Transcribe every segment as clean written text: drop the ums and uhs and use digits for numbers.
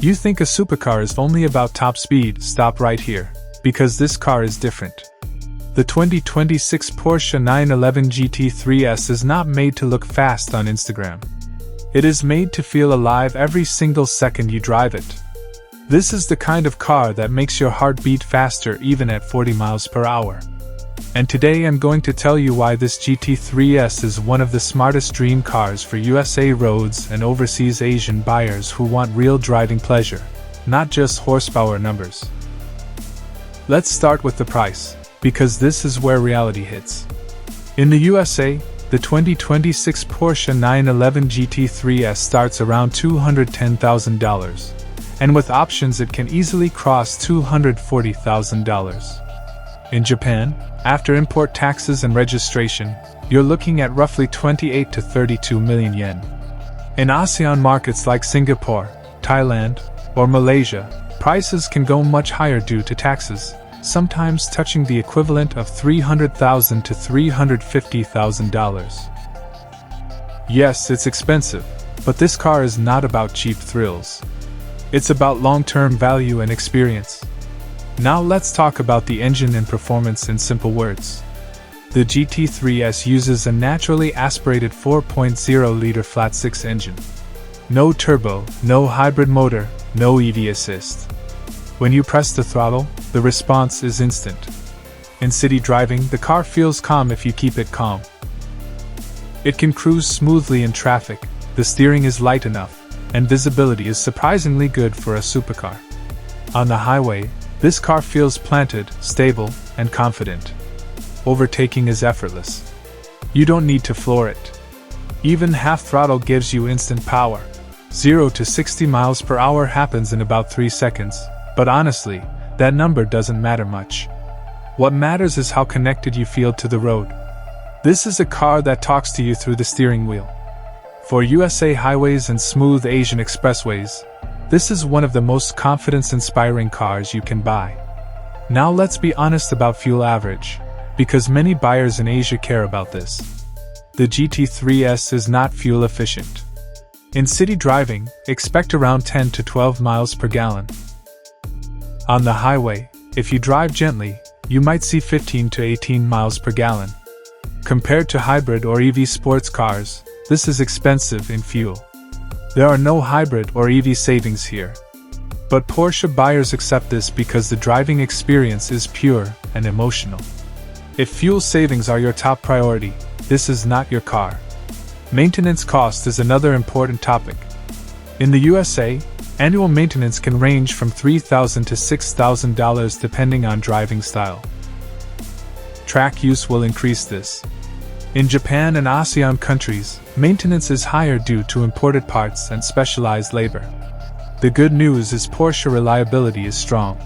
You think a supercar is only about top speed? Stop right here, because this car is different. The 2026 Porsche 911 GT3 S is not made to look fast on Instagram. It is made to feel alive every single second you drive it. This is the kind of car that makes your heart beat faster even at 40 miles per hour. And today I'm going to tell you why this GT3 S is one of the smartest dream cars for USA roads and overseas Asian buyers who want real driving pleasure, not just horsepower numbers. Let's start with the price, because this is where reality hits. In the USA, the 2026 Porsche 911 GT3 S starts around $210,000, and with options it can easily cross $240,000. In Japan, after import taxes and registration, you're looking at roughly 28 to 32 million yen. In ASEAN markets like Singapore, Thailand, or Malaysia, prices can go much higher due to taxes, sometimes touching the equivalent of $300,000 to $350,000. Yes, it's expensive, but this car is not about cheap thrills. It's about long-term value and experience. Now let's talk about the engine and performance in simple words. The GT3 S uses a naturally aspirated 4.0-liter flat-six engine. No turbo, no hybrid motor, no EV assist. When you press the throttle, the response is instant. In city driving, the car feels calm if you keep it calm. It can cruise smoothly in traffic, the steering is light enough, and visibility is surprisingly good for a supercar. On the highway, this car feels planted, stable, and confident. Overtaking is effortless. You don't need to floor it. Even half throttle gives you instant power. 0 to 60 miles per hour happens in about 3 seconds, but honestly, that number doesn't matter much. What matters is how connected you feel to the road. This is a car that talks to you through the steering wheel. For USA highways and smooth Asian expressways, this is one of the most confidence-inspiring cars you can buy. Now let's be honest about fuel average, because many buyers in Asia care about this. The GT3 S is not fuel efficient. In city driving, expect around 10 to 12 miles per gallon. On the highway, if you drive gently, you might see 15 to 18 miles per gallon. Compared to hybrid or EV sports cars, this is expensive in fuel. There are no hybrid or EV savings here. But Porsche buyers accept this because the driving experience is pure and emotional. If fuel savings are your top priority, this is not your car. Maintenance cost is another important topic. In the USA, annual maintenance can range from $3,000 to $6,000 depending on driving style. Track use will increase this. In Japan and ASEAN countries, maintenance is higher due to imported parts and specialized labor. The good news is Porsche reliability is strong.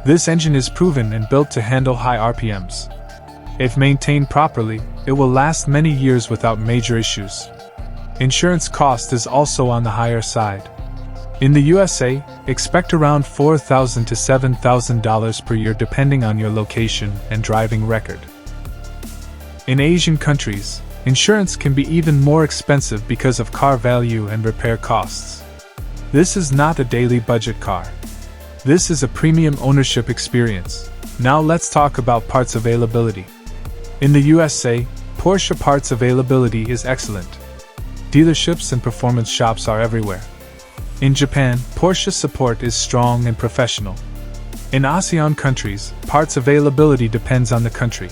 This engine is proven and built to handle high RPMs. If maintained properly, it will last many years without major issues. Insurance cost is also on the higher side. In the USA, expect around $4,000 to $7,000 per year depending on your location and driving record. In Asian countries, insurance can be even more expensive because of car value and repair costs. This is not a daily budget car. This is a premium ownership experience. Now let's talk about parts availability. In the USA, Porsche parts availability is excellent. Dealerships and performance shops are everywhere. In Japan, Porsche support is strong and professional. In ASEAN countries, parts availability depends on the country,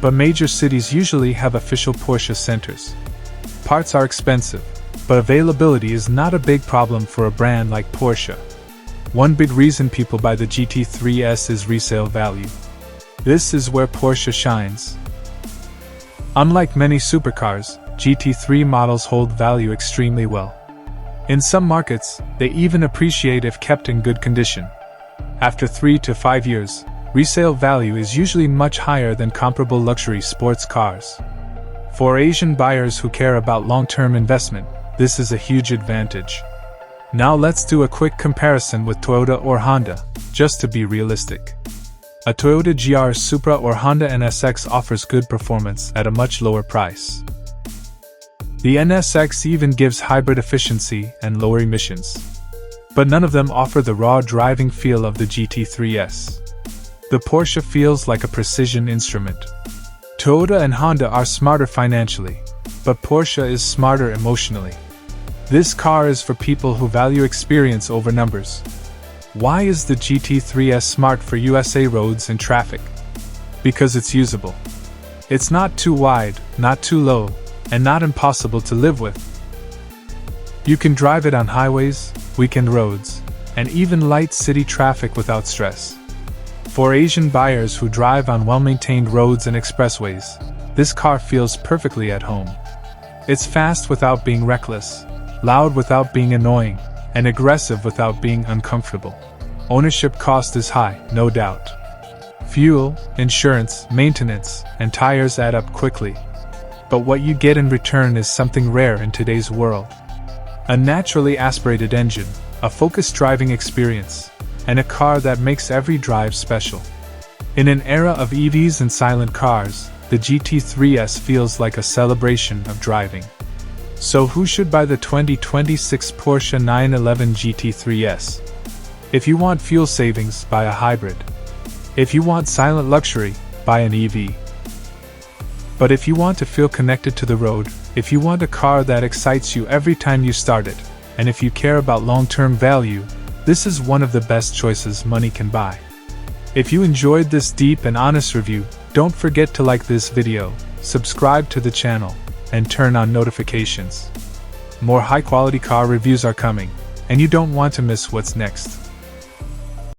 but major cities usually have official Porsche centers. Parts are expensive, but availability is not a big problem for a brand like Porsche. One big reason people buy the GT3 S is resale value. This is where Porsche shines. Unlike many supercars, GT3 models hold value extremely well. In some markets, they even appreciate if kept in good condition. After 3 to 5 years, resale value is usually much higher than comparable luxury sports cars. For Asian buyers who care about long-term investment, this is a huge advantage. Now let's do a quick comparison with Toyota or Honda, just to be realistic. A Toyota GR Supra or Honda NSX offers good performance at a much lower price. The NSX even gives hybrid efficiency and lower emissions. but none of them offer the raw driving feel of the GT3 S. The Porsche feels like a precision instrument. Toyota and Honda are smarter financially, but Porsche is smarter emotionally. This car is for people who value experience over numbers. Why is the GT3 S smart for USA roads and traffic? Because it's usable. It's not too wide, not too low, and not impossible to live with. You can drive it on highways, weekend roads, and even light city traffic without stress. For Asian buyers who drive on well-maintained roads and expressways, this car feels perfectly at home. It's fast without being reckless, loud without being annoying, and aggressive without being uncomfortable. Ownership cost is high, no doubt. Fuel, insurance, maintenance, and tires add up quickly. But what you get in return is something rare in today's world. A naturally aspirated engine, a focused driving experience, and a car that makes every drive special. In an era of EVs and silent cars, the GT3 S feels like a celebration of driving. So who should buy the 2026 Porsche 911 GT3 S? If you want fuel savings, buy a hybrid. If you want silent luxury, buy an EV. But if you want to feel connected to the road, if you want a car that excites you every time you start it, and if you care about long-term value, this is one of the best choices money can buy. If you enjoyed this deep and honest review, don't forget to like this video, subscribe to the channel, and turn on notifications. More high-quality car reviews are coming, and you don't want to miss what's next.